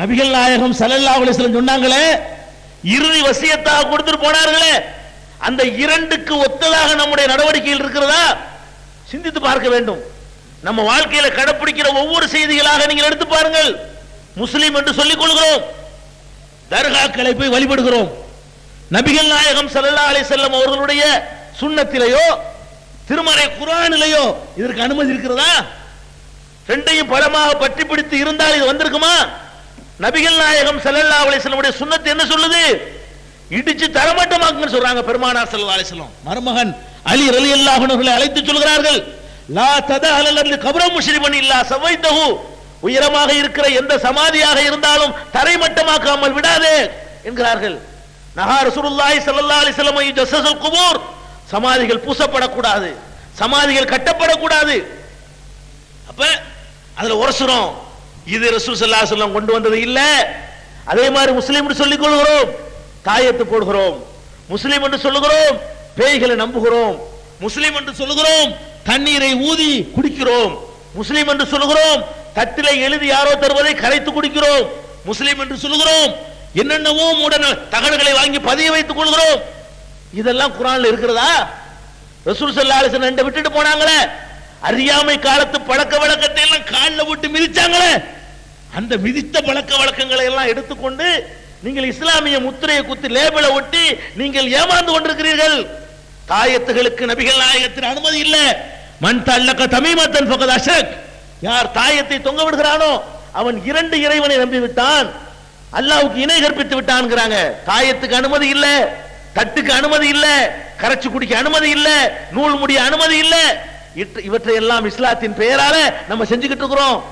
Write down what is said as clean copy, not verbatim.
நபிகள் நாயகம் ஸல்லல்லாஹு அலைஹி வஸல்லம் சொன்னாங்களே, இறுதி வசியத்தாக கொடுத்துட்டு போனார்களே, அந்த இரண்டுக்கு ஒத்ததாக நம்முடைய நடவடிக்கைகள் இருக்கிறதா சிந்தித்து பார்க்க வேண்டும். நம்ம வாழ்க்கையில கடைபிடிக்கிற ஒவ்வொரு செய்திகளாக நீங்கள் எடுத்து பாருங்கள். முஸ்லிம் என்று சொல்லிக் கொள்கிறோம், தர்காக்களை போய் வழிபடுகிறோம். நபிகள் நாயகம் ஸல்லல்லாஹு அலைஹி வஸல்லம் அவர்களுடைய சுன்னத்திலேயோ திருமறை குர்ஆனிலேயோ இதற்கு அனுமதி இருக்கிறதா? ரெண்டையும் பலமாக பற்றி பிடித்து இருந்தால் இது வந்திருக்குமா? நபிகள் நாயகம் ஸல்லல்லாஹு அலைஹி வஸல்லம் உடைய சுன்னத் என்ன சொல்லுது? இடிச்சு தரமட்டமாக்குன்னு சொல்றாங்க பெருமானார் ஸல்லல்லாஹு அலைஹி வஸல்லம். மருமகன் அலி ரலியல்லாஹு அன்ஹு அவர்களை அழைத்து சொல்கிறார்கள், லா ததஹல் அல் கப்ர முஷ்ரிபன் இல்லா சவைதஹு, உயரமாக இருக்கிற எந்த சமாதியாக இருந்தாலும் தரைமட்டமாக்காமல் விடாதே என்கிறார்கள். நஹா ரசூலுல்லாஹி ஸல்லல்லாஹு அலைஹி வஸல்லம் யஜஸ்ஸல் குபூர், சமாதிகள் பூசப்படக்கூடாது, சமாதிகள் கட்டப்படக்கூடாது. அப்ப அதுல உரசுறோம், இது ரசூல் ஸல்லல்லாஹு அலைஹி வஸல்லம் கொண்டு வந்தது இல்ல. அதே மாதிரி முஸ்லிம் என்று சொல்லிக் கொள்கிறோம், தாயத்து போடுகிறோம். முஸ்லிம் என்று சொல்லுகிறோம், பேய்களை நம்புகிறோம். முஸ்லிம் என்று சொல்லுகிறோம், தண்ணீரை ஊதி குடிக்கிறோம். முஸ்லிம் என்று சொல்லுகிறோம், தட்டிலை எழுதி யாரோ தருவதை கரைத்து குடிக்கிறோம். முஸ்லிம் என்று சொல்லுகிறோம், என்னென்னவோ மூட தகடுகளை வாங்கி பதிய வைத்துக் கொள்கிறோம். இதெல்லாம் குர்ஆன்ல இருக்கிறதா? ரசூல் ஸல்லல்லாஹு அலைஹி வஸல்லம் விட்டுட்டு போனாங்களே, அறியாமை காலத்து பழக்க வழக்கத்தை எல்லாம் காலில் விட்டு மிதிச்சாங்களே, அந்த மிதித்த பழக்க வழக்கங்களை எல்லாம் எடுத்துக்கொண்டு நீங்கள் இஸ்லாமிய முத்திரையை குத்தி லேபிளை ஒட்டி நீங்கள் ஏமாந்து கொண்டிருக்கிறீர்கள். தாயத்துகளுக்கு நபிகள் நாயகத்தின் அனுமதி இல்லை. மன் தல்லக தமீமத்தன் ஃபகத் அஷ்ரக், யார் தாயத்தை தொங்க விடுகிறானோ அவன் இரண்டு இறைவனை நம்பி விட்டான், அல்லாஹ்வுக்கு இணை கற்பித்து விட்டான்ங்கறாங்க. தாயத்துக்கு அனுமதி இல்ல, தட்டுக்கு அனுமதி இல்ல, கரைச்சு குடிக்க அனுமதி இல்ல, நூல் முடிய அனுமதி இல்ல. இவற்றை எல்லாம் இஸ்லாத்தின் பெயரால நம்ம செஞ்சுக்கிட்டு இருக்கிறோம்.